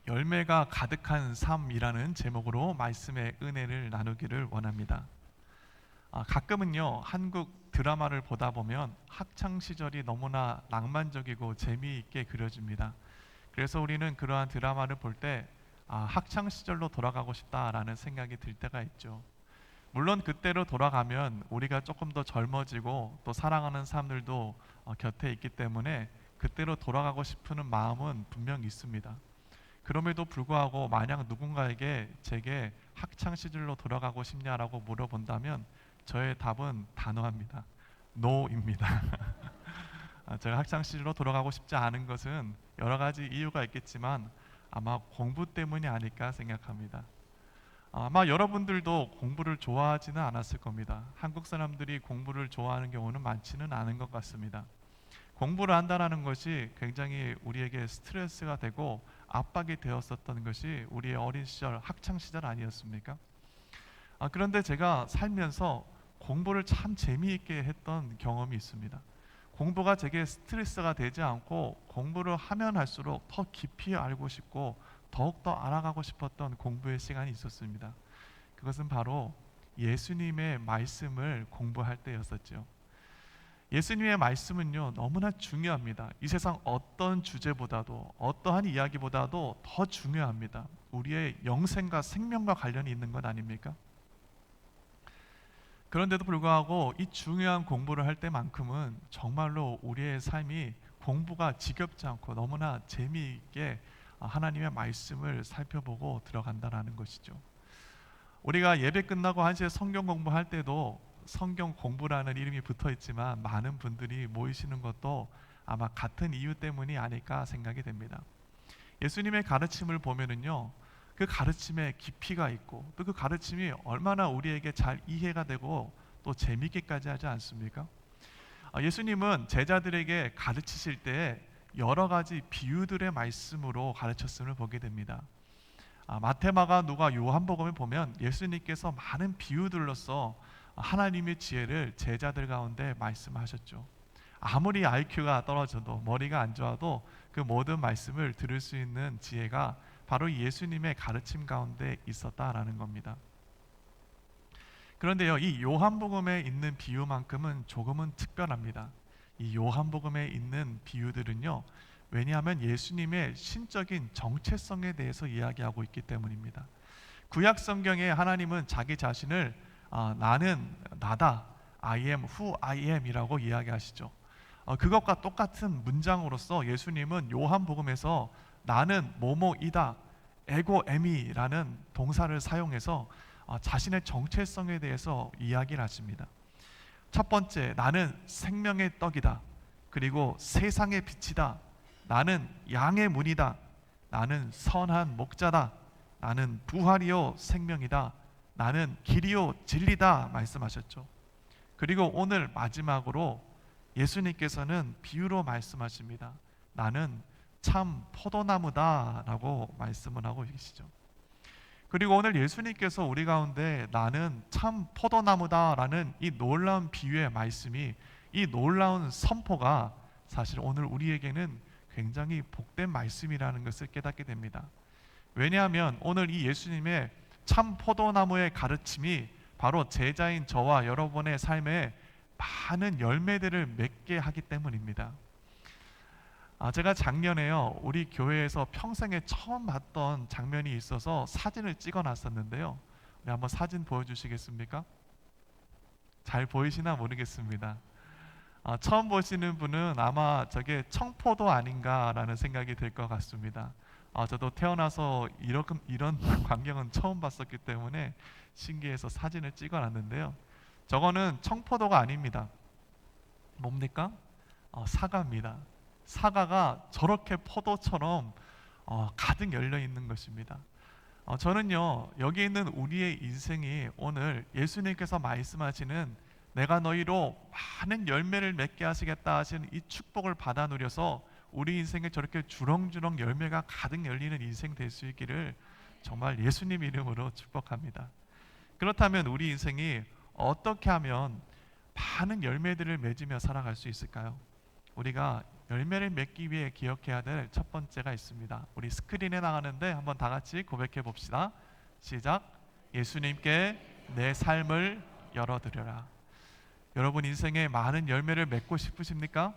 열매가 가득한 삶이라는 제목으로 말씀의 은혜를 나누기를 원합니다. 가끔은요, 한국 드라마를 보다 보면 학창 시절이 너무나 낭만적이고 재미있게 그려집니다. 그래서 우리는 그러한 드라마를 볼 때 학창 시절로 돌아가고 싶다라는 생각이 들 때가 있죠. 물론 그때로 돌아가면 우리가 조금 더 젊어지고 또 사랑하는 사람들도 곁에 있기 때문에 그때로 돌아가고 싶은 마음은 분명 있습니다. 그럼에도 불구하고 만약 누군가에게 제게 학창 시절로 돌아가고 싶냐라고 물어본다면 저의 답은 단호합니다. NO입니다. 제가 학창 시절로 돌아가고 싶지 않은 것은 여러 가지 이유가 있겠지만 아마 공부 때문이 아닐까 생각합니다. 아마 여러분들도 공부를 좋아하지는 않았을 겁니다. 한국 사람들이 공부를 좋아하는 경우는 많지는 않은 것 같습니다. 공부를 한다는 것이 굉장히 우리에게 스트레스가 되고 압박이 되었었던 것이 우리의 어린 시절, 학창 시절 아니었습니까? 그런데 제가 살면서 공부를 참 재미있게 했던 경험이 있습니다. 공부가 제게 스트레스가 되지 않고 공부를 하면 할수록 더 깊이 알고 싶고 더욱더 알아가고 싶었던 공부의 시간이 있었습니다. 그것은 바로 예수님의 말씀을 공부할 때였었죠. 예수님의 말씀은요, 너무나 중요합니다. 이 세상 어떤 주제보다도 어떠한 이야기보다도 더 중요합니다. 우리의 영생과 생명과 관련이 있는 것 아닙니까? 그런데도 불구하고 이 중요한 공부를 할 때만큼은 정말로 우리의 삶이 공부가 지겹지 않고 너무나 재미있게 하나님의 말씀을 살펴보고 들어간다는 것이죠. 우리가 예배 끝나고 1시에 성경 공부할 때도 성경 공부라는 이름이 붙어 있지만 많은 분들이 모이시는 것도 아마 같은 이유 때문이 아닐까 생각이 됩니다. 예수님의 가르침을 보면은요, 그 가르침에 깊이가 있고 또 그 가르침이 얼마나 우리에게 잘 이해가 되고 또 재미있게까지 하지 않습니까? 예수님은 제자들에게 가르치실 때 여러 가지 비유들의 말씀으로 가르쳤음을 보게 됩니다. 마태, 마가, 누가, 요한복음을 보면 예수님께서 많은 비유들로서 하나님의 지혜를 제자들 가운데 말씀하셨죠. 아무리 IQ가 떨어져도 머리가 안 좋아도 그 모든 말씀을 들을 수 있는 지혜가 바로 예수님의 가르침 가운데 있었다라는 겁니다. 그런데요, 이 요한복음에 있는 비유만큼은 조금은 특별합니다. 이 요한복음에 있는 비유들은요, 왜냐하면 예수님의 신적인 정체성에 대해서 이야기하고 있기 때문입니다. 구약 성경에 하나님은 자기 자신을 나는 나다, I am who I am 이라고 이야기하시죠. 그것과 똑같은 문장으로서 예수님은 요한복음에서 나는 뭐뭐이다, 에고 에미라는 동사를 사용해서 자신의 정체성에 대해서 이야기를 하십니다. 첫 번째, 나는 생명의 떡이다. 그리고 세상의 빛이다. 나는 양의 문이다. 나는 선한 목자다. 나는 부활이요 생명이다. 나는 길이요 진리다 말씀하셨죠. 그리고 오늘 마지막으로 예수님께서는 비유로 말씀하십니다. 나는 참 포도나무다 라고 말씀을 하고 계시죠. 그리고 오늘 예수님께서 우리 가운데 나는 참 포도나무다 라는 이 놀라운 비유의 말씀이, 이 놀라운 선포가 사실 오늘 우리에게는 굉장히 복된 말씀이라는 것을 깨닫게 됩니다. 왜냐하면 오늘 이 예수님의 참 포도나무의 가르침이 바로 제자인 저와 여러분의 삶에 많은 열매들을 맺게 하기 때문입니다. 제가 작년에요, 우리 교회에서 평생에 처음 봤던 장면이 있어서 사진을 찍어 놨었는데요. 우리 한번 사진 보여주시겠습니까? 잘 보이시나 모르겠습니다. 처음 보시는 분은 아마 저게 청포도 아닌가라는 생각이 들 것 같습니다. 저도 태어나서 이런 광경은 처음 봤었기 때문에 신기해서 사진을 찍어 놨는데요. 저거는 청포도가 아닙니다. 뭡니까? 사과입니다. 사과가 저렇게 포도처럼 가득 열려 있는 것입니다. 저는요, 여기 있는 우리의 인생이 오늘 예수님께서 말씀하시는 내가 너희로 많은 열매를 맺게 하시겠다 하시는 이 축복을 받아 누려서 우리 인생에 저렇게 주렁주렁 열매가 가득 열리는 인생 될 수 있기를 정말 예수님 이름으로 축복합니다. 그렇다면 우리 인생이 어떻게 하면 많은 열매들을 맺으며 살아갈 수 있을까요? 우리가 열매를 맺기 위해 기억해야 될 첫 번째가 있습니다. 우리 스크린에 나가는데 한번 다 같이 고백해 봅시다. 시작. 예수님께 내 삶을 열어드려라. 여러분 인생에 많은 열매를 맺고 싶으십니까?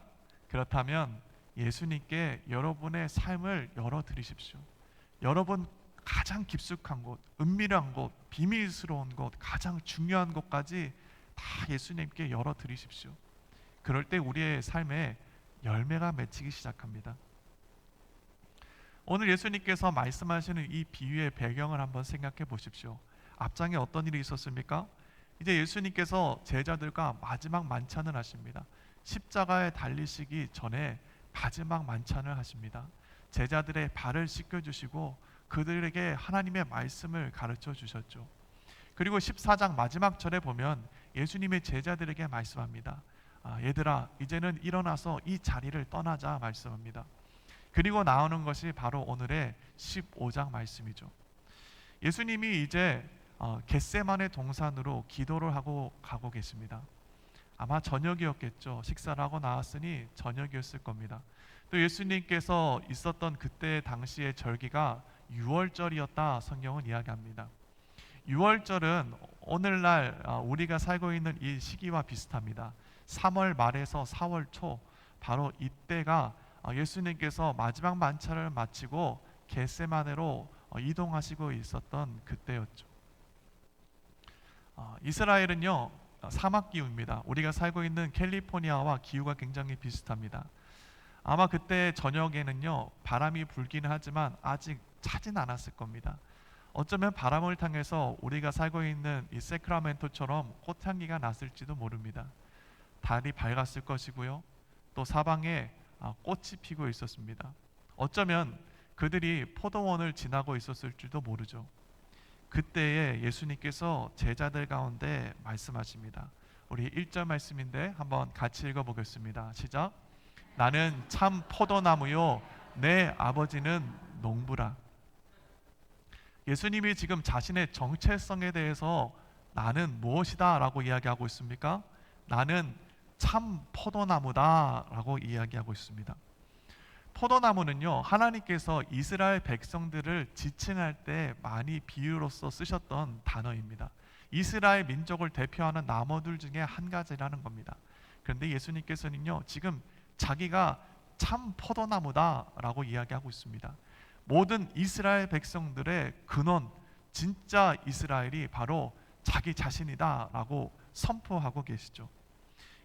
그렇다면 예수님께 여러분의 삶을 열어드리십시오. 여러분 가장 깊숙한 곳, 은밀한 곳, 비밀스러운 곳, 가장 중요한 곳까지 다 예수님께 열어드리십시오. 그럴 때 우리의 삶에 열매가 맺히기 시작합니다. 오늘 예수님께서 말씀하시는 이 비유의 배경을 한번 생각해 보십시오. 앞장에 어떤 일이 있었습니까? 이제 예수님께서 제자들과 마지막 만찬을 하십니다. 십자가에 달리시기 전에 마지막 만찬을 하십니다. 제자들의 발을 씻겨주시고 그들에게 하나님의 말씀을 가르쳐 주셨죠. 그리고 14장 마지막 절에 보면 예수님의 제자들에게 말씀합니다. 얘들아, 이제는 일어나서 이 자리를 떠나자 말씀합니다. 그리고 나오는 것이 바로 오늘의 15장 말씀이죠. 예수님이 이제 겟세마네 동산으로 기도를 하고 가고 계십니다. 아마 저녁이었겠죠. 식사를 하고 나왔으니 저녁이었을 겁니다. 또 예수님께서 있었던 그때 당시의 절기가 6월절이었다 성경은 이야기합니다. 6월절은 오늘날 우리가 살고 있는 이 시기와 비슷합니다. 3월 말에서 4월 초, 바로 이때가 예수님께서 마지막 만찬을 마치고 겟세마네로 이동하시고 있었던 그때였죠. 이스라엘은요 사막 기후입니다. 우리가 살고 있는 캘리포니아와 기후가 굉장히 비슷합니다. 아마 그때 저녁에는요 바람이 불기는 하지만 아직 차진 않았을 겁니다. 어쩌면 바람을 통해서 우리가 살고 있는 이 세크라멘토처럼 꽃향기가 났을지도 모릅니다. 달이 밝았을 것이고요. 또 사방에 꽃이 피고 있었습니다. 어쩌면 그들이 포도원을 지나고 있었을지도 모르죠. 그때에 예수님께서 제자들 가운데 말씀하십니다. 우리 1절 말씀인데 한번 같이 읽어보겠습니다. 시작. 나는 참 포도나무요 내 아버지는 농부라. 예수님이 지금 자신의 정체성에 대해서 나는 무엇이다 라고 이야기하고 있습니까? 나는 참 포도나무다 라고 이야기하고 있습니다. 포도나무는요 하나님께서 이스라엘 백성들을 지칭할 때 많이 비유로서 쓰셨던 단어입니다. 이스라엘 민족을 대표하는 나무들 중에 한 가지라는 겁니다. 그런데 예수님께서는요 지금 자기가 참 포도나무다 라고 이야기하고 있습니다. 모든 이스라엘 백성들의 근원, 진짜 이스라엘이 바로 자기 자신이다 라고 선포하고 계시죠.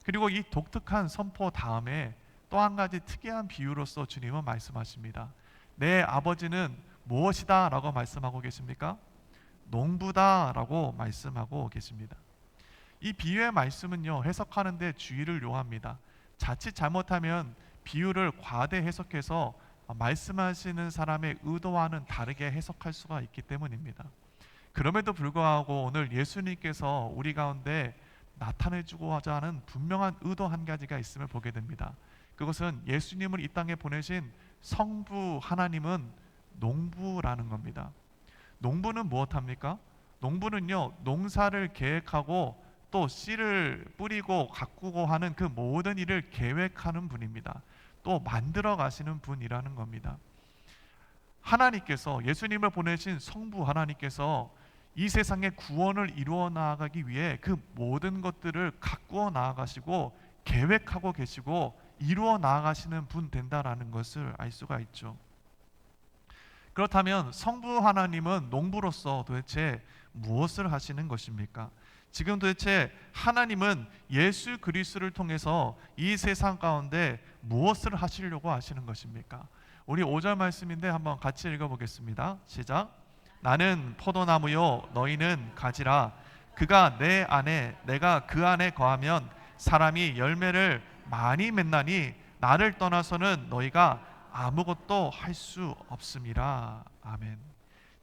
그리고 이 독특한 선포 다음에 또 한 가지 특이한 비유로서 주님은 말씀하십니다. 내 아버지는 무엇이다 라고 말씀하고 계십니까? 농부다 라고 말씀하고 계십니다. 이 비유의 말씀은요 해석하는 데 주의를 요합니다. 자칫 잘못하면 비유를 과대 해석해서 말씀하시는 사람의 의도와는 다르게 해석할 수가 있기 때문입니다. 그럼에도 불구하고 오늘 예수님께서 우리 가운데 나타내주고자 하는 분명한 의도 한 가지가 있음을 보게 됩니다. 그것은 예수님을 이 땅에 보내신 성부 하나님은 농부라는 겁니다. 농부는 무엇합니까? 농부는요 농사를 계획하고 또 씨를 뿌리고 가꾸고 하는 그 모든 일을 계획하는 분입니다. 또 만들어 가시는 분이라는 겁니다. 하나님께서 예수님을 보내신 성부 하나님께서 이 세상의 구원을 이루어 나아가기 위해 그 모든 것들을 가꾸어 나아가시고 계획하고 계시고 이루어 나아가시는 분 된다라는 것을 알 수가 있죠. 그렇다면 성부 하나님은 농부로서 도대체 무엇을 하시는 것입니까? 지금 도대체 하나님은 예수 그리스도를 통해서 이 세상 가운데 무엇을 하시려고 하시는 것입니까? 우리 5절 말씀인데 한번 같이 읽어보겠습니다. 시작. 나는 포도나무요 너희는 가지라. 그가 내 안에 내가 그 안에 거하면 사람이 열매를 많이 맺나니 나를 떠나서는 너희가 아무것도 할 수 없음이라. 아멘.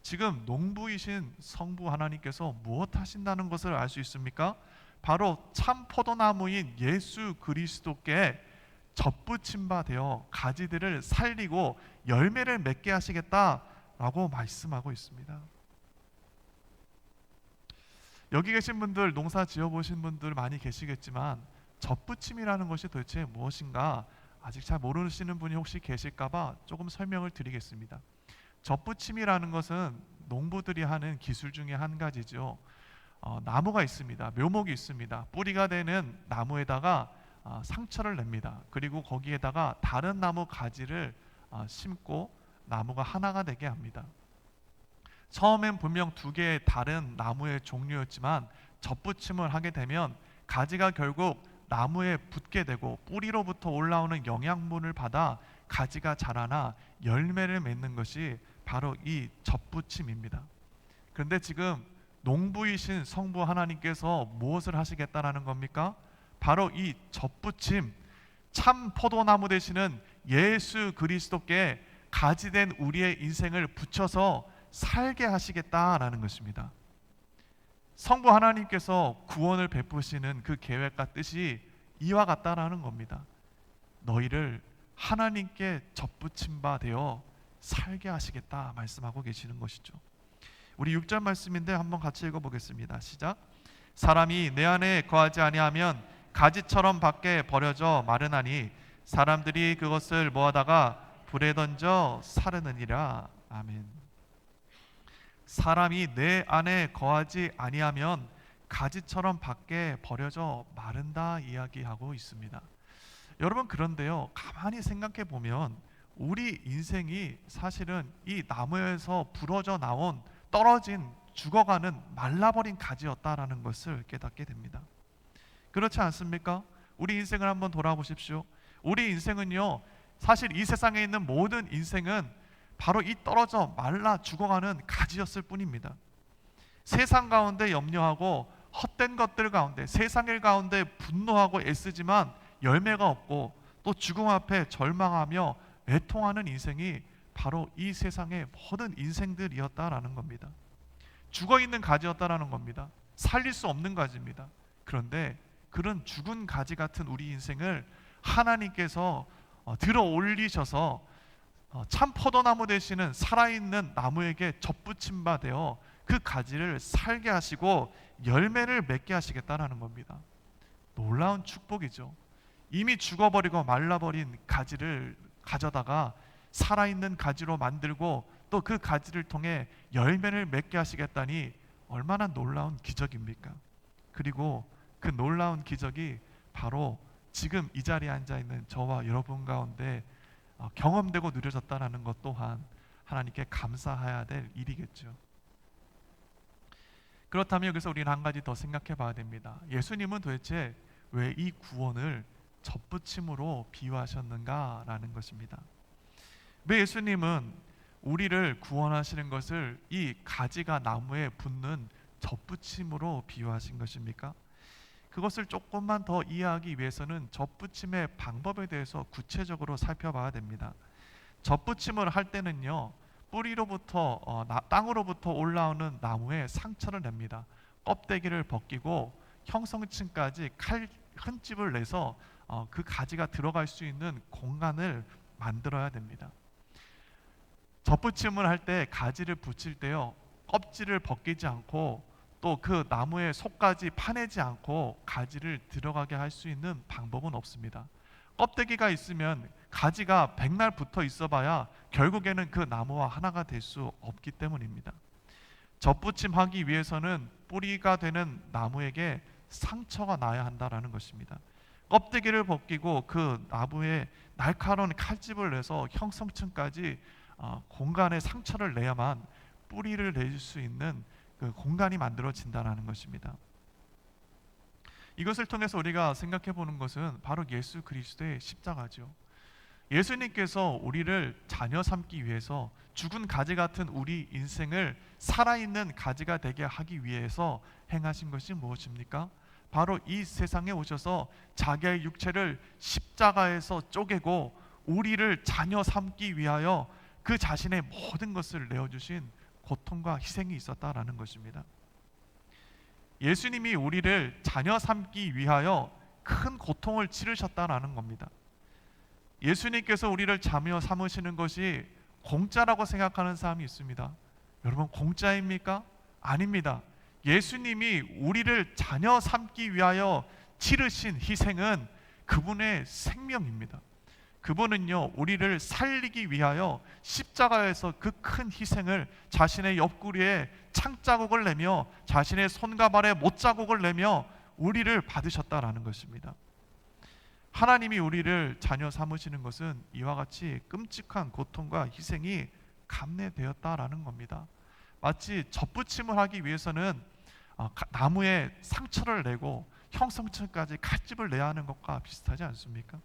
지금 농부이신 성부 하나님께서 무엇 하신다는 것을 알 수 있습니까? 바로 참 포도나무인 예수 그리스도께 접붙임 바 되어 가지들을 살리고 열매를 맺게 하시겠다라고 말씀하고 있습니다. 여기 계신 분들 농사 지어보신 분들 많이 계시겠지만 접붙임이라는 것이 도대체 무엇인가 아직 잘 모르시는 분이 혹시 계실까봐 조금 설명을 드리겠습니다. 접붙임이라는 것은 농부들이 하는 기술 중에 한 가지죠. 나무가 있습니다. 묘목이 있습니다. 뿌리가 되는 나무에다가 상처를 냅니다. 그리고 거기에다가 다른 나무 가지를 심고 나무가 하나가 되게 합니다. 처음엔 분명 두 개의 다른 나무의 종류였지만 접붙임을 하게 되면 가지가 결국 나무에 붙게 되고 뿌리로부터 올라오는 영양분을 받아 가지가 자라나 열매를 맺는 것이 바로 이 접붙임입니다. 그런데 지금 농부이신 성부 하나님께서 무엇을 하시겠다라는 겁니까? 바로 이 접붙임, 참 포도나무 되시는 예수 그리스도께 가지된 우리의 인생을 붙여서 살게 하시겠다라는 것입니다. 성부 하나님께서 구원을 베푸시는 그 계획과 뜻이 이와 같다라는 겁니다. 너희를 하나님께 접붙임 바 되어 살게 하시겠다 말씀하고 계시는 것이죠. 우리 6절 말씀인데 한번 같이 읽어보겠습니다. 시작. 사람이 내 안에 거하지 아니하면 가지처럼 밖에 버려져 마르나니 사람들이 그것을 모아다가 불에 던져 사르느니라. 아멘. 사람이 내 안에 거하지 아니하면 가지처럼 밖에 버려져 마른다 이야기하고 있습니다. 여러분, 그런데요, 가만히 생각해 보면 우리 인생이 사실은 이 나무에서 부러져 나온 떨어진 죽어가는 말라버린 가지였다라는 것을 깨닫게 됩니다. 그렇지 않습니까? 우리 인생을 한번 돌아보십시오. 우리 인생은요, 사실 이 세상에 있는 모든 인생은 바로 이 떨어져 말라 죽어가는 가지였을 뿐입니다. 세상 가운데 염려하고 헛된 것들 가운데, 세상일 가운데 분노하고 애쓰지만 열매가 없고 또 죽음 앞에 절망하며 애통하는 인생이 바로 이 세상의 모든 인생들이었다라는 겁니다. 죽어있는 가지였다라는 겁니다. 살릴 수 없는 가지입니다. 그런데 그런 죽은 가지 같은 우리 인생을 하나님께서 들어 올리셔서 참 포도나무 되시는 살아있는 나무에게 접붙임 바 되어 그 가지를 살게 하시고 열매를 맺게 하시겠다라는 겁니다. 놀라운 축복이죠. 이미 죽어버리고 말라버린 가지를 가져다가 살아있는 가지로 만들고 또 그 가지를 통해 열매를 맺게 하시겠다니 얼마나 놀라운 기적입니까? 그리고 그 놀라운 기적이 바로 지금 이 자리에 앉아있는 저와 여러분 가운데 경험되고 누려졌다는 것 또한 하나님께 감사해야 될 일이겠죠. 그렇다면 여기서 우리는 한 가지 더 생각해 봐야 됩니다. 예수님은 도대체 왜 이 구원을 접붙임으로 비유하셨는가라는 것입니다. 왜 예수님은 우리를 구원하시는 것을 이 가지가 나무에 붙는 접붙임으로 비유하신 것입니까? 그것을 조금만 더 이해하기 위해서는 접붙임의 방법에 대해서 구체적으로 살펴봐야 됩니다. 접붙임을 할 때는요, 뿌리로부터 땅으로부터 올라오는 나무에 상처를 냅니다. 껍데기를 벗기고 형성층까지 칼 흠집을 내서 그 가지가 들어갈 수 있는 공간을 만들어야 됩니다. 접붙임을 할 때 가지를 붙일 때요, 껍질을 벗기지 않고 또 그 나무의 속까지 파내지 않고 가지를 들어가게 할 수 있는 방법은 없습니다. 껍데기가 있으면 가지가 백날 붙어 있어봐야 결국에는 그 나무와 하나가 될 수 없기 때문입니다. 접붙임하기 위해서는 뿌리가 되는 나무에게 상처가 나야 한다라는 것입니다. 껍데기를 벗기고 그 나무에 날카로운 칼집을 내서 형성층까지 공간에 상처를 내야만 뿌리를 낼 수 있는 그 공간이 만들어진다는 것입니다. 이것을 통해서 우리가 생각해 보는 것은 바로 예수 그리스도의 십자가죠. 예수님께서 우리를 자녀 삼기 위해서 죽은 가지 같은 우리 인생을 살아있는 가지가 되게 하기 위해서 행하신 것이 무엇입니까? 바로 이 세상에 오셔서 자기의 육체를 십자가에서 쪼개고 우리를 자녀 삼기 위하여 그 자신의 모든 것을 내어주신 고통과 희생이 있었다라는 것입니다. 예수님이 우리를 자녀 삼기 위하여 큰 고통을 치르셨다라는 겁니다. 예수님께서 우리를 자녀 삼으시는 것이 공짜라고 생각하는 사람이 있습니다. 여러분, 공짜입니까? 아닙니다. 예수님이 우리를 자녀 삼기 위하여 치르신 희생은 그분의 생명입니다. 그분은요, 우리를 살리기 위하여 십자가에서 그 큰 희생을 자신의 옆구리에 창자국을 내며 자신의 손과 발에 못자국을 내며 우리를 받으셨다라는 것입니다. 하나님이 우리를 자녀 삼으시는 것은 이와 같이 끔찍한 고통과 희생이 감내되었다라는 겁니다. 마치 젖붙임을 하기 위해서는 나무에 상처를 내고 형성층까지 칼집을 내야 하는 것과 비슷하지 않습니까?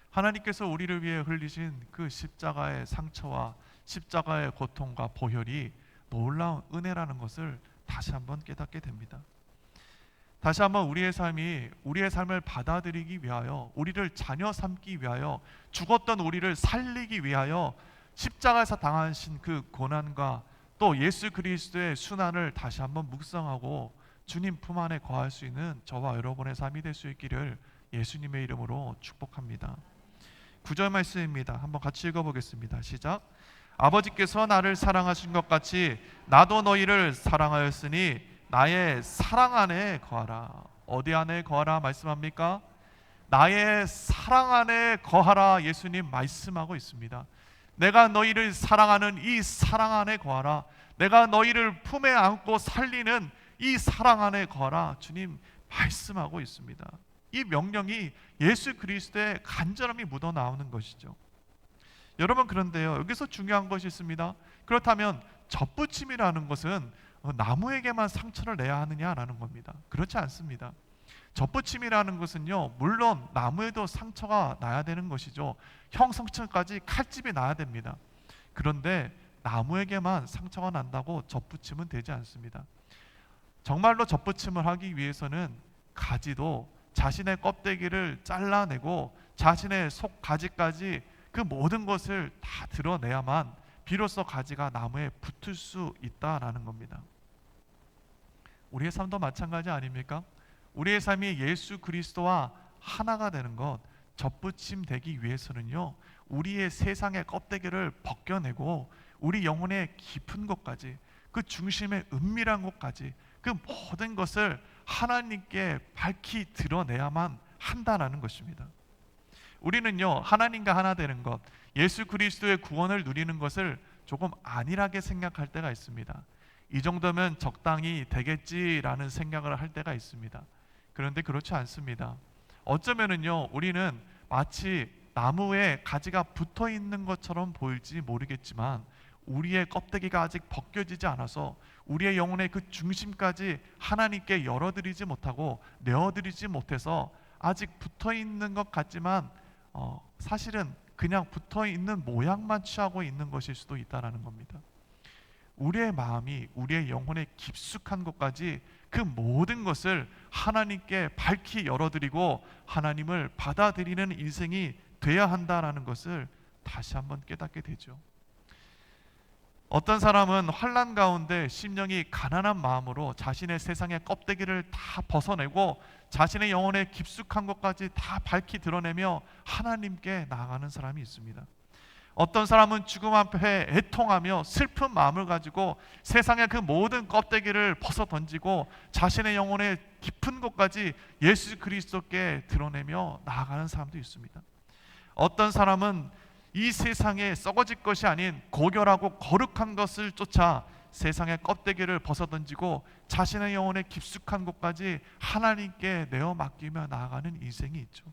하나님께서 우리를 위해 흘리신 그 십자가의 상처와 십자가의 고통과 보혈이 놀라운 은혜라는 것을 다시 한번 깨닫게 됩니다. 다시 한번 우리의 삶을 받아들이기 위하여, 우리를 자녀 삼기 위하여, 죽었던 우리를 살리기 위하여 십자가에서 당하신 그 고난과 또 예수 그리스도의 순환을 다시 한번 묵상하고 주님 품 안에 거할 수 있는 저와 여러분의 삶이 될 수 있기를 예수님의 이름으로 축복합니다. 9절 말씀입니다. 한번 같이 읽어보겠습니다. 시작. 아버지께서 나를 사랑하신 것 같이 나도 너희를 사랑하였으니 나의 사랑 안에 거하라. 어디 안에 거하라 말씀합니까? 나의 사랑 안에 거하라. 예수님 말씀하고 있습니다. 내가 너희를 사랑하는 이 사랑 안에 거하라. 내가 너희를 품에 안고 살리는 이 사랑 안에 거하라. 주님 말씀하고 있습니다. 이 명령이 예수 그리스도의 간절함이 묻어나오는 것이죠. 여러분, 그런데요, 여기서 중요한 것이 있습니다. 그렇다면 젖붙임이라는 것은 나무에게만 상처를 내야 하느냐라는 겁니다. 그렇지 않습니다. 젖붙임이라는 것은요, 물론 나무에도 상처가 나야 되는 것이죠. 형성층까지 칼집이 나야 됩니다. 그런데 나무에게만 상처가 난다고 젖붙임은 되지 않습니다. 정말로 젖붙임을 하기 위해서는 가지도 자신의 껍데기를 잘라내고 자신의 속 가지까지 그 모든 것을 다 드러내야만 비로소 가지가 나무에 붙을 수 있다라는 겁니다. 우리의 삶도 마찬가지 아닙니까? 우리의 삶이 예수 그리스도와 하나가 되는 것, 젖붙임 되기 위해서는요, 우리의 세상의 껍데기를 벗겨내고 우리 영혼의 깊은 곳까지, 그 중심의 은밀한 곳까지 그 모든 것을 하나님께 밝히 드러내야만 한다라는 것입니다. 우리는요, 하나님과 하나 되는 것, 예수 그리스도의 구원을 누리는 것을 조금 안일하게 생각할 때가 있습니다. 이 정도면 적당히 되겠지라는 생각을 할 때가 있습니다. 그런데 그렇지 않습니다. 어쩌면은요, 우리는 마치 나무에 가지가 붙어 있는 것처럼 보일지 모르겠지만 우리의 껍데기가 아직 벗겨지지 않아서 우리의 영혼의 그 중심까지 하나님께 열어드리지 못하고 내어드리지 못해서 아직 붙어 있는 것 같지만 사실은 그냥 붙어 있는 모양만 취하고 있는 것일 수도 있다라는 겁니다. 우리의 마음이 우리의 영혼의 깊숙한 곳까지 그 모든 것을 하나님께 밝히 열어드리고 하나님을 받아들이는 인생이 돼야 한다라는 것을 다시 한번 깨닫게 되죠. 어떤 사람은 환난 가운데 심령이 가난한 마음으로 자신의 세상의 껍데기를 다 벗어내고 자신의 영혼의 깊숙한 것까지 다 밝히 드러내며 하나님께 나아가는 사람이 있습니다. 어떤 사람은 죽음 앞에 애통하며 슬픈 마음을 가지고 세상의 그 모든 껍데기를 벗어 던지고 자신의 영혼의 깊은 곳까지 예수 그리스도께 드러내며 나아가는 사람도 있습니다. 어떤 사람은 이 세상에 썩어질 것이 아닌 고결하고 거룩한 것을 쫓아 세상의 껍데기를 벗어 던지고 자신의 영혼의 깊숙한 곳까지 하나님께 내어 맡기며 나아가는 인생이 있죠.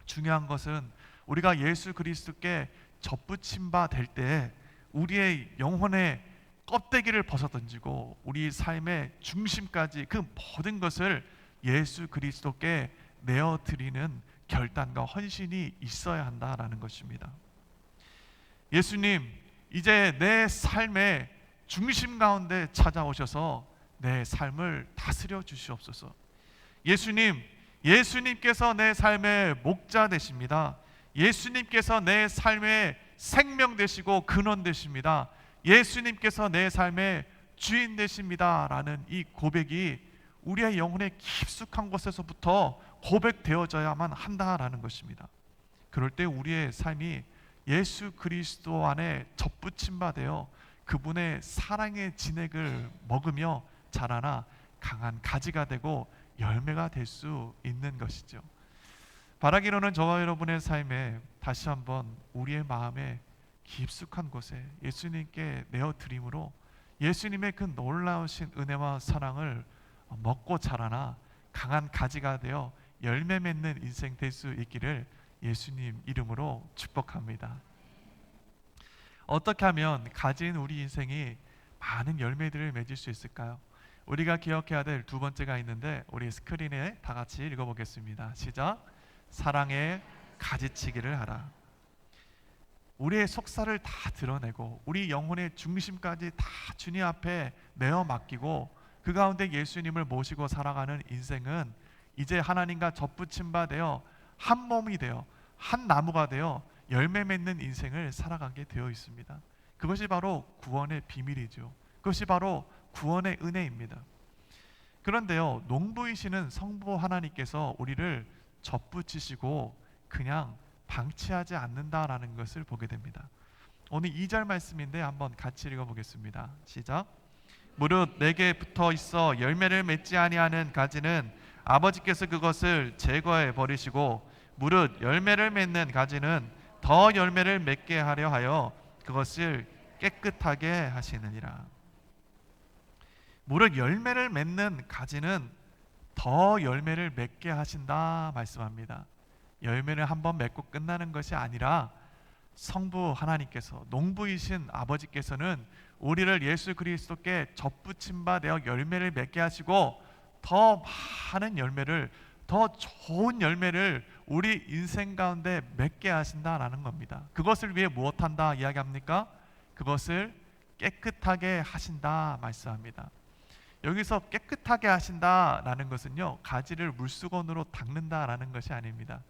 중요한 것은 우리가 예수 그리스도께 젖붙임 바 될 때 우리의 영혼의 껍데기를 벗어 던지고 우리 삶의 중심까지 그 모든 것을 예수 그리스도께 내어 드리는 결단과 헌신이 있어야 한다라는 것입니다. 예수님, 이제 내 삶의 중심 가운데 찾아오셔서 내 삶을 다스려 주시옵소서. 예수님, 예수님께서 내 삶의 목자 되십니다. 예수님께서 내 삶의 생명 되시고 근원 되십니다. 예수님께서 내 삶의 주인 되십니다 라는 이 고백이 우리의 영혼의 깊숙한 곳에서부터 고백되어져야만 한다라는 것입니다. 그럴 때 우리의 삶이 예수 그리스도 안에 젖붙임 바 되어 그분의 사랑의 진액을 먹으며 자라나 강한 가지가 되고 열매가 될 수 있는 것이죠. 바라기로는 저와 여러분의 삶에 다시 한번 우리의 마음에 깊숙한 곳에 예수님께 내어드림으로 예수님의 그 놀라우신 은혜와 사랑을 먹고 자라나 강한 가지가 되어 열매 맺는 인생 될 수 있기를 예수님 이름으로 축복합니다. 어떻게 하면 가진 우리 인생이 많은 열매들을 맺을 수 있을까요? 우리가 기억해야 될 두 번째가 있는데 우리 스크린에 다 같이 읽어보겠습니다. 시작. 사랑의 가지치기를 하라. 우리의 속살을 다 드러내고 우리 영혼의 중심까지 다 주님 앞에 내어 맡기고 그 가운데 예수님을 모시고 살아가는 인생은 이제 하나님과 접붙임 바 되어 한 몸이 되어 한 나무가 되어 열매 맺는 인생을 살아가게 되어 있습니다. 그것이 바로 구원의 비밀이죠. 그것이 바로 구원의 은혜입니다. 그런데요, 농부이시는 성부 하나님께서 우리를 접붙이시고 그냥 방치하지 않는다라는 것을 보게 됩니다. 오늘 2절 말씀인데 한번 같이 읽어보겠습니다. 시작. 무릇 내게 붙어 있어 열매를 맺지 아니하는 가지는 아버지께서 그것을 제거해 버리시고 무릇 열매를 맺는 가지는 더 열매를 맺게 하려 하여 그것을 깨끗하게 하시느니라. 무릇 열매를 맺는 가지는 더 열매를 맺게 하신다 말씀합니다. 열매를 한번 맺고 끝나는 것이 아니라 성부 하나님께서 농부이신 아버지께서는 우리를 예수 그리스도께 접붙임 바 되어 열매를 맺게 하시고 더 많은 열매를 더 좋은 열매를 우리 인생 가운데 맺게 하신다라는 겁니다. 그것을 위해 무엇한다 이야기합니까? 그것을 깨끗하게 하신다 말씀합니다. 여기서 깨끗하게 하신다라는 것은요, 가지를 물수건으로 닦는다라는 것이 아닙니다.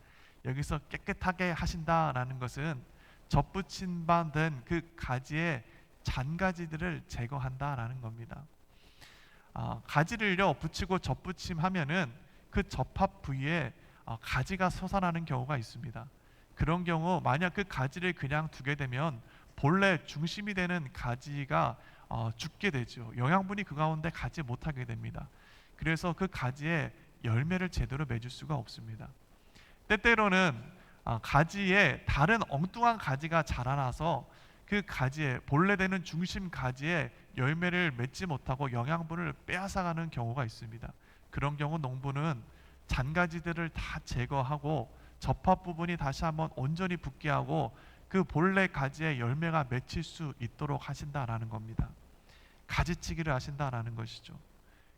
여기서 깨끗하게 하신다라는 것은 접붙임 바 된 그 가지의 잔가지들을 제거한다라는 겁니다. 가지를요 붙이고 접붙임하면은 그 접합 부위에 가지가 솟아나는 경우가 있습니다. 그런 경우 만약 그 가지를 그냥 두게 되면 본래 중심이 되는 가지가 죽게 되죠. 영양분이 그 가운데 가지 못하게 됩니다. 그래서 그 가지에 열매를 제대로 맺을 수가 없습니다. 때때로는 가지에 다른 엉뚱한 가지가 자라나서 그 가지에 본래 되는 중심 가지에 열매를 맺지 못하고 영양분을 빼앗아가는 경우가 있습니다. 그런 경우 농부는 잔가지들을 다 제거하고 접합 부분이 다시 한번 온전히 붙게 하고 그 본래 가지에 열매가 맺힐 수 있도록 하신다라는 겁니다. 가지치기를 하신다라는 것이죠.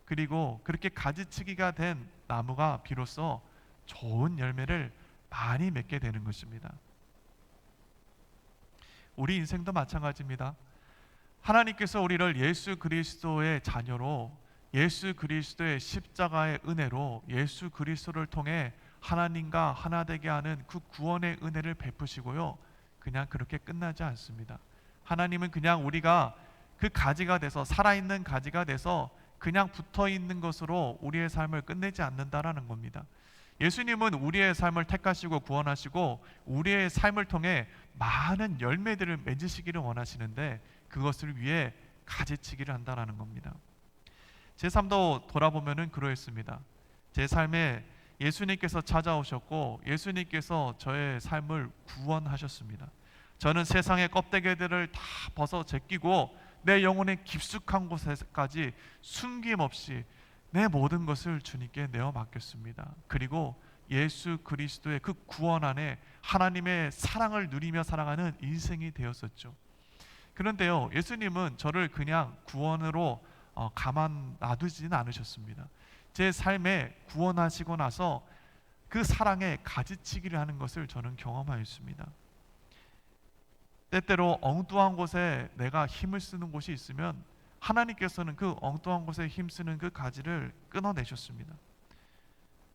그리고 그렇게 가지치기가 된 나무가 비로소 좋은 열매를 많이 맺게 되는 것입니다. 우리 인생도 마찬가지입니다. 하나님께서 우리를 예수 그리스도의 자녀로 예수 그리스도의 십자가의 은혜로 예수 그리스도를 통해 하나님과 하나 되게 하는 그 구원의 은혜를 베푸시고요. 그냥 그렇게 끝나지 않습니다. 하나님은 그냥 우리가 그 가지가 돼서 살아있는 가지가 돼서 그냥 붙어있는 것으로 우리의 삶을 끝내지 않는다라는 겁니다. 예수님은 우리의 삶을 택하시고 구원하시고 우리의 삶을 통해 많은 열매들을 맺으시기를 원하시는데 그것을 위해 가지치기를 한다라는 겁니다. 제 삶도 돌아보면은 그러했습니다. 제 삶에 예수님께서 찾아오셨고 예수님께서 저의 삶을 구원하셨습니다. 저는 세상의 껍데기들을 다 벗어 제끼고 내 영혼의 깊숙한 곳에까지 숨김없이 내 모든 것을 주님께 내어 맡겼습니다. 그리고 예수 그리스도의 그 구원 안에 하나님의 사랑을 누리며 살아가는 인생이 되었었죠. 그런데요, 예수님은 저를 그냥 구원으로 가만 놔두지는 않으셨습니다. 제 삶에 구원하시고 나서 그 사랑에 가지치기를 하는 것을 저는 경험하였습니다. 때때로 엉뚱한 곳에 내가 힘을 쓰는 곳이 있으면 하나님께서는 그 엉뚱한 곳에 힘쓰는 그 가지를 끊어내셨습니다.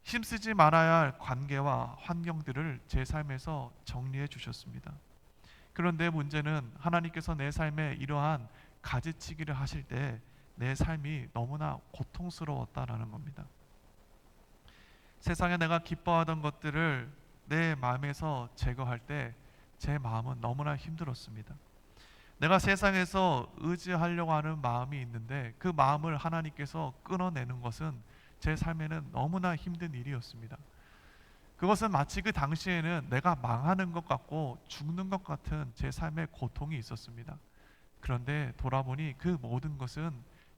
힘쓰지 말아야 할 관계와 환경들을 제 삶에서 정리해 주셨습니다. 그런데 문제는 하나님께서 내 삶에 이러한 가지치기를 하실 때 내 삶이 너무나 고통스러웠다라는 겁니다. 세상에 내가 기뻐하던 것들을 내 마음에서 제거할 때 제 마음은 너무나 힘들었습니다. 내가 세상에서 의지하려고 하는 마음이 있는데 그 마음을 하나님께서 끊어내는 것은 제 삶에는 너무나 힘든 일이었습니다. 그것은 마치 그 당시에는 내가 망하는 것 같고 죽는 것 같은 제 삶의 고통이 있었습니다. 그런데 돌아보니 그 모든 것은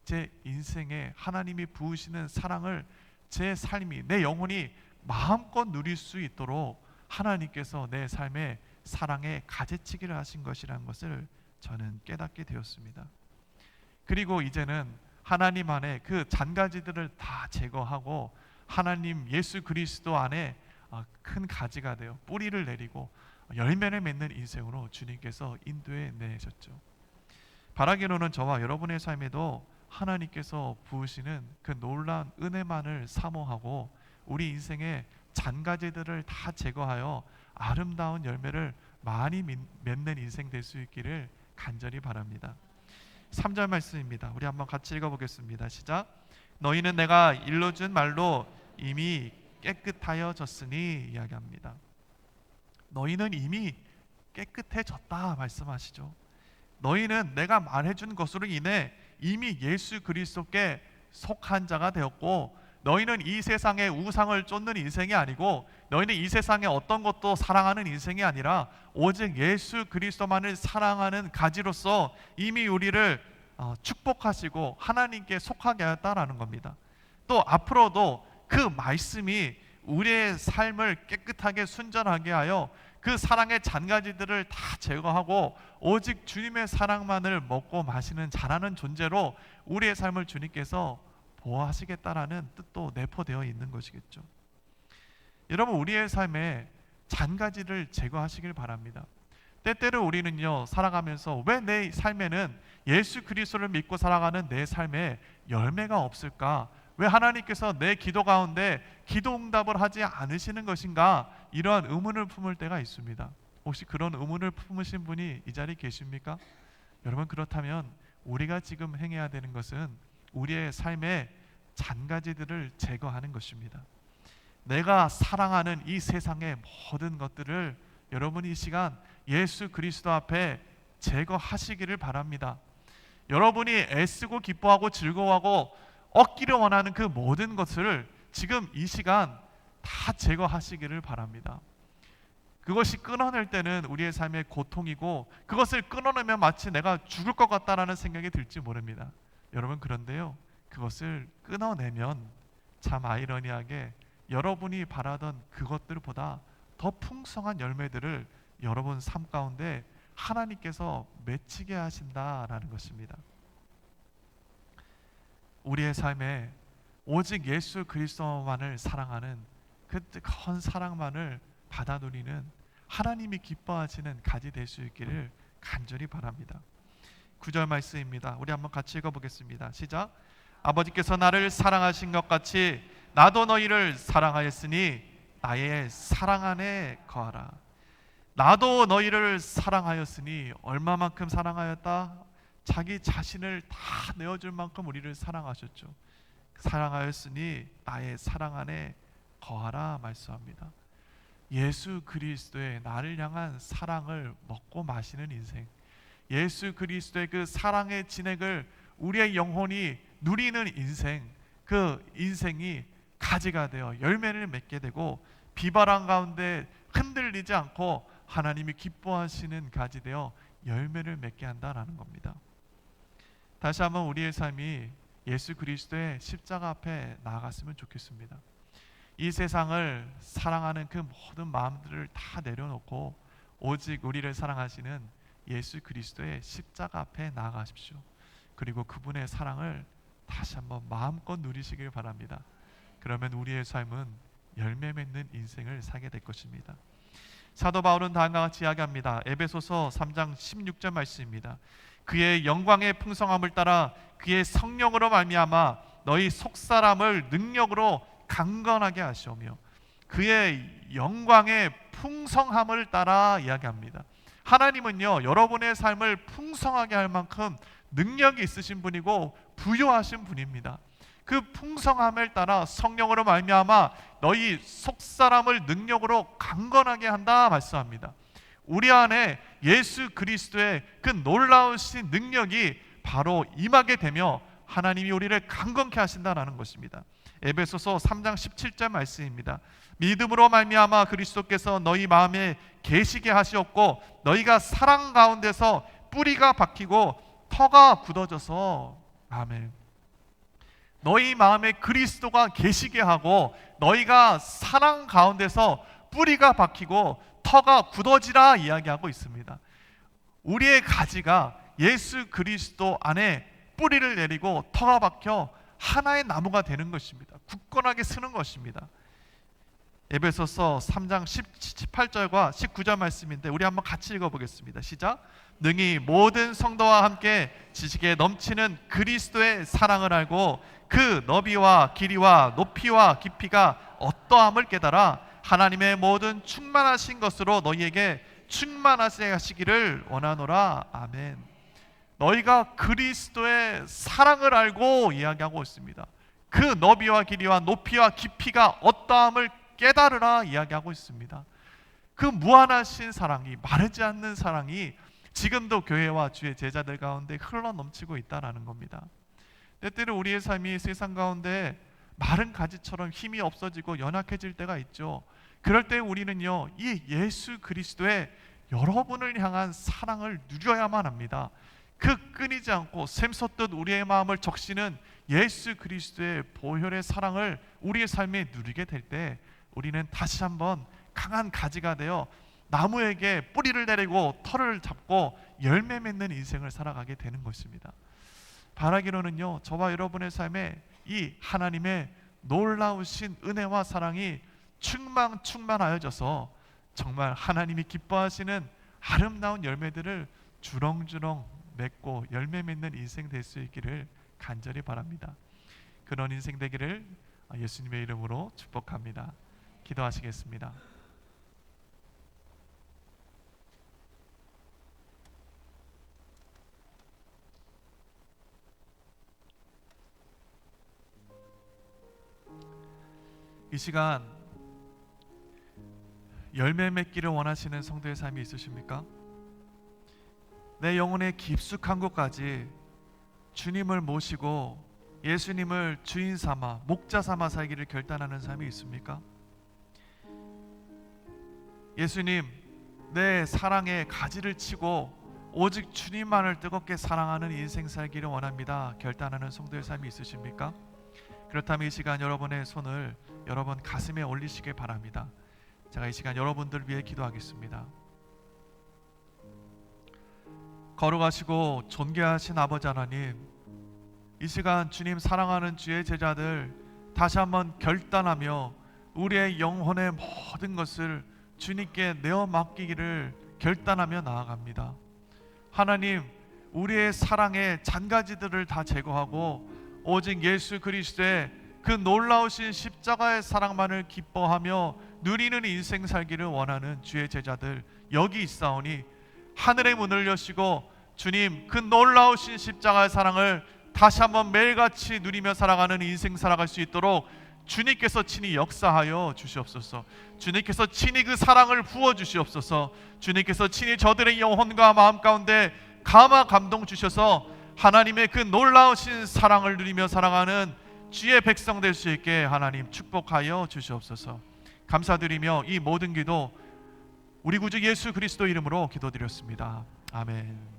제 인생에 하나님이 부으시는 사랑을 제 삶이, 내 영혼이 마음껏 누릴 수 있도록 하나님께서 내 삶에 사랑의 가지치기를 하신 것이라는 것을 저는 깨닫게 되었습니다. 그리고 이제는 하나님 안에 그 잔가지들을 다 제거하고 하나님 예수 그리스도 안에 큰 가지가 되어 뿌리를 내리고 열매를 맺는 인생으로 주님께서 인도해 내셨죠. 바라기로는 저와 여러분의 삶에도 하나님께서 부으시는 그 놀라운 은혜만을 사모하고 우리 인생의 잔가지들을 다 제거하여 아름다운 열매를 많이 맺는 인생 될 수 있기를 간절히 바랍니다. 3절 말씀입니다. 우리 한번 같이 읽어보겠습니다. 시작. 너희는 내가 일러준 말로 이미 깨끗하여졌으니 이야기합니다. 너희는 이미 깨끗해졌다 말씀하시죠. 너희는 내가 말해준 것으로 인해 이미 예수 그리스도께 속한 자가 되었고, 너희는 이 세상의 우상을 쫓는 인생이 아니고, 너희는 이 세상의 어떤 것도 사랑하는 인생이 아니라 오직 예수 그리스도만을 사랑하는 가지로서 이미 우리를 축복하시고 하나님께 속하게 하였다라는 겁니다. 또 앞으로도 그 말씀이 우리의 삶을 깨끗하게 순전하게 하여 그 사랑의 잔가지들을 다 제거하고 오직 주님의 사랑만을 먹고 마시는 잘하는 존재로 우리의 삶을 주님께서 보호하시겠다라는 뜻도 내포되어 있는 것이겠죠. 여러분, 우리의 삶에 잔가지를 제거하시길 바랍니다. 때때로 우리는요, 살아가면서 왜 내 삶에는 예수 그리스도를 믿고 살아가는 내 삶에 열매가 없을까? 왜 하나님께서 내 기도 가운데 기도 응답을 하지 않으시는 것인가? 이러한 의문을 품을 때가 있습니다. 혹시 그런 의문을 품으신 분이 이 자리에 계십니까? 여러분, 그렇다면 우리가 지금 행해야 되는 것은 우리의 삶의 잔가지들을 제거하는 것입니다. 내가 사랑하는 이 세상의 모든 것들을 여러분이 이 시간 예수 그리스도 앞에 제거하시기를 바랍니다. 여러분이 애쓰고 기뻐하고 즐거워하고 얻기를 원하는 그 모든 것을 지금 이 시간 다 제거하시기를 바랍니다. 그것이 끊어낼 때는 우리의 삶의 고통이고, 그것을 끊어내면 마치 내가 죽을 것 같다라는 생각이 들지 모릅니다. 여러분, 그런데요, 그것을 끊어내면 참 아이러니하게 여러분이 바라던 그것들보다 더 풍성한 열매들을 여러분 삶 가운데 하나님께서 맺히게 하신다라는 것입니다. 우리의 삶에 오직 예수 그리스도만을 사랑하는 그 뜨거운 사랑만을 받아 누리는 하나님이 기뻐하시는 가지 될 수 있기를 간절히 바랍니다. 9절 말씀입니다. 우리 한번 같이 읽어보겠습니다. 시작. 아버지께서 나를 사랑하신 것 같이 나도 너희를 사랑하였으니 나의 사랑 안에 거하라. 나도 너희를 사랑하였으니 얼마만큼 사랑하였다? 자기 자신을 다 내어줄 만큼 우리를 사랑하셨죠. 사랑하였으니 나의 사랑 안에 거하라 말씀합니다. 예수 그리스도의 나를 향한 사랑을 먹고 마시는 인생, 예수 그리스도의 그 사랑의 진액을 우리의 영혼이 누리는 인생, 그 인생이 가지가 되어 열매를 맺게 되고 비바람 가운데 흔들리지 않고 하나님이 기뻐하시는 가지 되어 열매를 맺게 한다라는 겁니다. 다시 한번 우리의 삶이 예수 그리스도의 십자가 앞에 나아갔으면 좋겠습니다. 이 세상을 사랑하는 그 모든 마음들을 다 내려놓고 오직 우리를 사랑하시는 예수 그리스도의 십자가 앞에 나아가십시오. 그리고 그분의 사랑을 다시 한번 마음껏 누리시길 바랍니다. 그러면 우리의 삶은 열매 맺는 인생을 살게 될 것입니다. 사도 바울은 다음과 같이 이야기합니다. 에베소서 3장 16절 말씀입니다. 그의 영광의 풍성함을 따라 그의 성령으로 말미암아 너희 속사람을 능력으로 강건하게 하시오며, 그의 영광의 풍성함을 따라 이야기합니다. 하나님은요, 여러분의 삶을 풍성하게 할 만큼 능력이 있으신 분이고 부요하신 분입니다. 그 풍성함을 따라 성령으로 말미암아 너희 속사람을 능력으로 강건하게 한다 말씀합니다. 우리 안에 예수 그리스도의 그 놀라우신 능력이 바로 임하게 되며 하나님이 우리를 강건케 하신다는 것입니다. 에베소서 3장 17절 말씀입니다. 믿음으로 말미암아 그리스도께서 너희 마음에 계시게 하시었고 너희가 사랑 가운데서 뿌리가 박히고 터가 굳어져서 아멘. 너희 마음에 그리스도가 계시게 하고 너희가 사랑 가운데서 뿌리가 박히고 터가 굳어지라 이야기하고 있습니다. 우리의 가지가 예수 그리스도 안에 뿌리를 내리고 터가 박혀 하나의 나무가 되는 것입니다. 굳건하게 서는 것입니다. 에베소서 3장 18절과 19절 말씀인데 우리 한번 같이 읽어보겠습니다. 시작. 능히 모든 성도와 함께 지식에 넘치는 그리스도의 사랑을 알고 그 너비와 길이와 높이와 깊이가 어떠함을 깨달아 하나님의 모든 충만하신 것으로 너희에게 충만하게 하시기를 원하노라. 아멘. 너희가 그리스도의 사랑을 알고 이야기하고 있습니다. 그 너비와 길이와 높이와 깊이가 어떠함을 깨달으라 이야기하고 있습니다. 그 무한하신 사랑이, 마르지 않는 사랑이 지금도 교회와 주의 제자들 가운데 흘러 넘치고 있다는 겁니다. 때때로 우리의 삶이 세상 가운데 마른 가지처럼 힘이 없어지고 연약해질 때가 있죠. 그럴 때 우리는요, 이 예수 그리스도의 여러분을 향한 사랑을 누려야만 합니다. 그 끊이지 않고 샘솟듯 우리의 마음을 적시는 예수 그리스도의 보혈의 사랑을 우리의 삶에 누리게 될 때 우리는 다시 한번 강한 가지가 되어 나무에게 뿌리를 내리고 털을 잡고 열매 맺는 인생을 살아가게 되는 것입니다. 바라기로는요, 저와 여러분의 삶에 이 하나님의 놀라우신 은혜와 사랑이 충만하여져서 정말 하나님이 기뻐하시는 아름다운 열매들을 주렁주렁 맺고 열매 맺는 인생 될 수 있기를 간절히 바랍니다. 그런 인생 되기를 예수님의 이름으로 축복합니다. 기도하시겠습니다. 이 시간 열매 맺기를 원하시는 성도의 삶이 있으십니까? 내 영혼의 깊숙한 곳까지 주님을 모시고 예수님을 주인 삼아 목자 삼아 살기를 결단하는 삶이 있습니까? 예수님, 내 사랑에 가지를 치고 오직 주님만을 뜨겁게 사랑하는 인생 살기를 원합니다. 결단하는 성도의 삶이 있으십니까? 그렇다면 이 시간 여러분의 손을 여러분 가슴에 올리시길 바랍니다. 제가 이 시간 여러분들 위해 기도하겠습니다. 거룩하시고 존귀하신 아버지 하나님, 이 시간 주님 사랑하는 주의 제자들 다시 한번 결단하며 우리의 영혼의 모든 것을 주님께 내어 맡기기를 결단하며 나아갑니다. 하나님, 우리의 사랑의 잔가지들을 다 제거하고 오직 예수 그리스도의 그 놀라우신 십자가의 사랑만을 기뻐하며 누리는 인생 살기를 원하는 주의 제자들 여기 있사오니 하늘의 문을 여시고 주님 그 놀라우신 십자가의 사랑을 다시 한번 매일같이 누리며 살아가는 인생 살아갈 수 있도록 주님께서 친히 역사하여 주시옵소서. 주님께서 친히 그 사랑을 부어 주시옵소서. 주님께서 친히 저들의 영혼과 마음 가운데 감화 감동 주셔서 하나님의 그 놀라우신 사랑을 누리며 살아가는 주의 백성 될 수 있게 하나님 축복하여 주시옵소서. 감사드리며 이 모든 기도 우리 구주 예수 그리스도 이름으로 기도드렸습니다. 아멘.